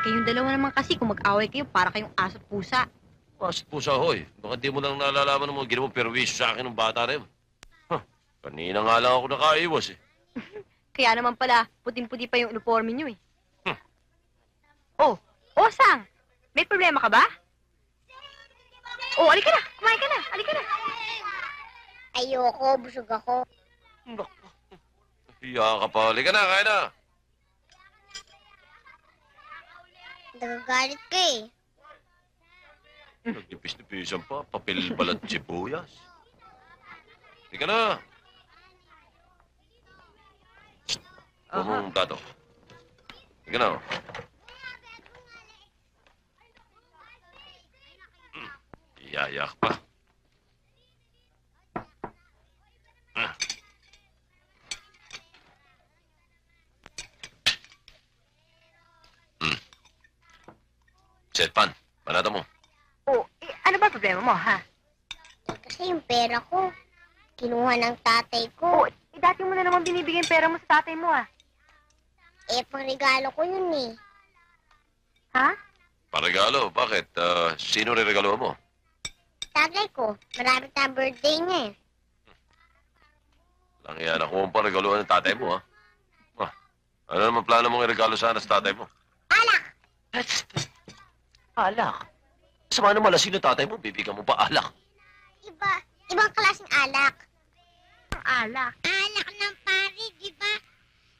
kayong dalawa naman kasi kung mag-away kayo, para kayong aso't pusa. Asit po sa hoy. Baka di mo lang nalalaman ng mga ginawang perwisyo sa akin ng bata na yun. Huh, kanina nga lang ako nakaiwas eh. Kaya naman pala, puting-puti pa yung uniforme nyo eh. Hmm. Oh, Osang! May problema ka ba? Oh, alika na! Kumain ka na! Alika na! Ayoko, busog ako. Naku. Hiya ka pa. Halika na, kain na. Nagagalit ka eh. Nagdipis-dipisan pa. Papel balat sibuyas. Halika na. Kumong tato. Halika na. Iyayak pa. Ah. Setpan, panata mo. Oh, ano ba problema mo, ha? Kasi yung pera ko, kinuha ng tatay ko. Oh, dati mo na naman binibigay yung pera mo sa tatay mo, ah. Eh, pangregalo ko yun eh. Ha? Paregalo, bakit? Sino re-regalo mo? Tatay ko, marami na birthday niya eh. Lang yan, ako ang paregaluhan ng tatay mo, ha? Ah, ano naman plano mong iregalo sana sa tatay mo? Alak! Alak? Sama naman lasing ng tatay mo, bibigyan mo pa alak. Ibang klaseng alak. Ang alak. Alak ng pare, di ba?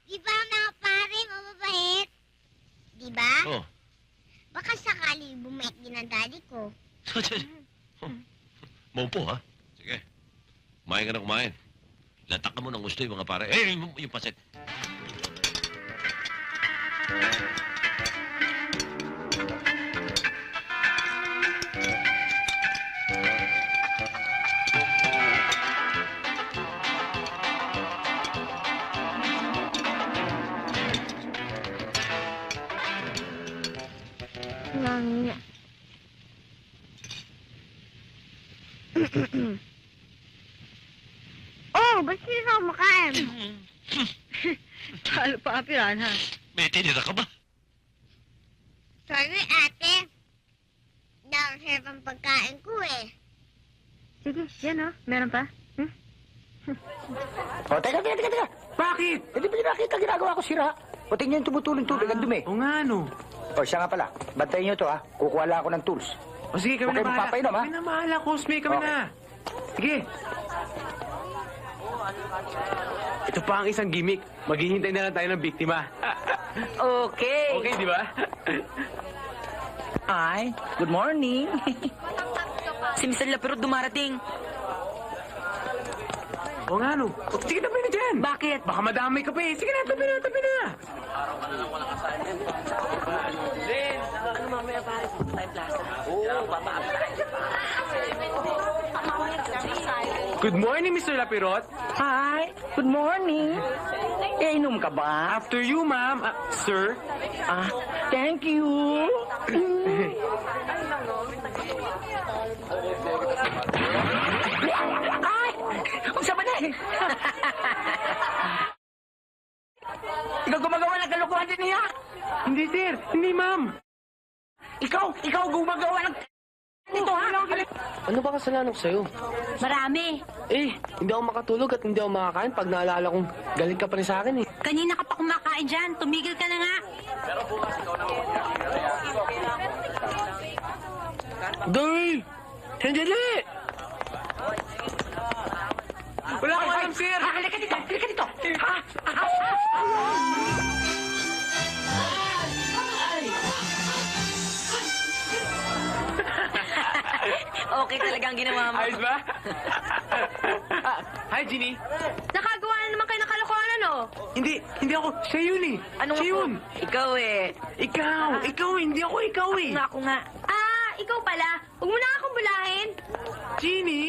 Di ba mga pare, mababait? Di ba? Oh. Baka sakali bumait din ang daddy ko. Maupo, ha? Sige. Kumain ka na kumain. Latak ka mo ng gusto yung mga pare. Eh, yung pasit. Oh, ba't sila ka kumakain? Talo pa apiran, ha? May tinira ka ba? Sorry, ate. Nakasarap ang pagkain ko eh. Sige, yan, oh. Meron pa? O, teka. Bakit? Hindi ba nakita ginagawa ko sira? O, tingnan yung tumutulong tubig, ang dumi. O nga, ano? O, siya nga pala. Bantayin niyo to, ha? Kukuha lang ako ng tools. O sige, kami Okay, na bahala. magpapainom, ha? Kami na bahala, Cosme. Kami Okay. na. Sige. Ito pa ang isang gimmick. Maghihintay na lang tayo ng biktima. Okay. Okay, di ba? Ay, good morning. Si Mr. Lapiro dumarating. O nga, no? Sige, tabi na dyan. Bakit? Baka madamay ka pa eh. Sige na, tabi na. Good morning, Mr. Lapirot. Hi, good morning. Inom ka ba? After you, ma'am. Sir. Thank you. Ay, unsa ba na? Ikaw gumagawa ng kalokohan din niya? Hindi, sir. Hindi, ma'am. Ikaw gumagawa ng nito, ha? Ano ba kasalanan ko sa'yo? Marami. Eh, hindi ako makatulog at hindi ako makakain pag naalala kong galing ka pa rin sa akin eh. Kanina ka pa kumakain dyan. Tumigil ka na nga. Day! Sandali! Wala akong alam, sir. Halika dito. Ha? Okay talaga ang ginawa mo. Ayos ba? Hi, Ginny. Nakagawa na naman kayo ng kalokohan, ano? Hindi ako. Siya yun eh. Ano Siya yun. Ikaw eh. Ikaw, hindi ako ikaw eh. Ako nga. Ah, ikaw pala. Huwag mo na akong bulahin. Ginny.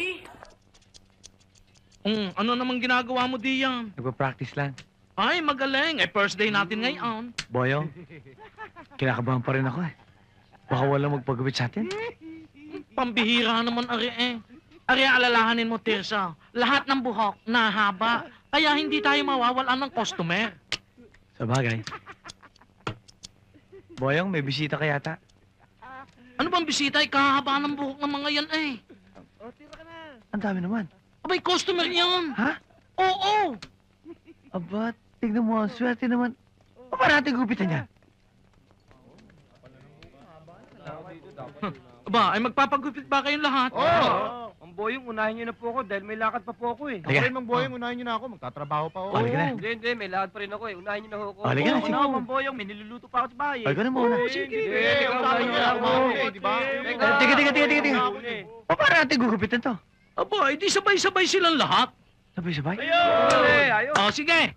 Ano namang ginagawa mo diyan? Nagpa-practice lang. Ay, magaling. First day natin ngayon. Boyo, kinakabahan pa rin ako eh. Baka walang magpagawit sa atin. Pambihira naman, Ari eh. Ari, alalahanin mo, Tirsa. Lahat ng buhok, nahaba. Kaya hindi tayo mawawalan ng customer. Sa bagay. Boyong, may bisita ka yata. Ano bang bisita? Kahaba ng buhok ng mga yan eh. Ang dami naman. Abay, customer yan. Ha? Oo. Aba, tignan mo, ang swerte naman. O pa natin gupitan yan? Aba, ay magpapagupit ba kayong lahat? Ang boyong, unahin niyo na po ako dahil may lakad pa po ako eh. Halika. Mang Boyong, unahin niyo na ako. Magtatrabaho pa ako. Halika na. Hindi, may lakad pa rin ako eh. Unahin niyo na ako. Halika na, sige. Ang boyong, may niluluto pa ako sa bahay. Halika na muna. Sige, unahin niyo na ako. Di ba? Tiga. O pa natin gugupitan to? Aba, hindi sabay-sabay silang lahat. Sabay-sabay? Ayun! O, sige.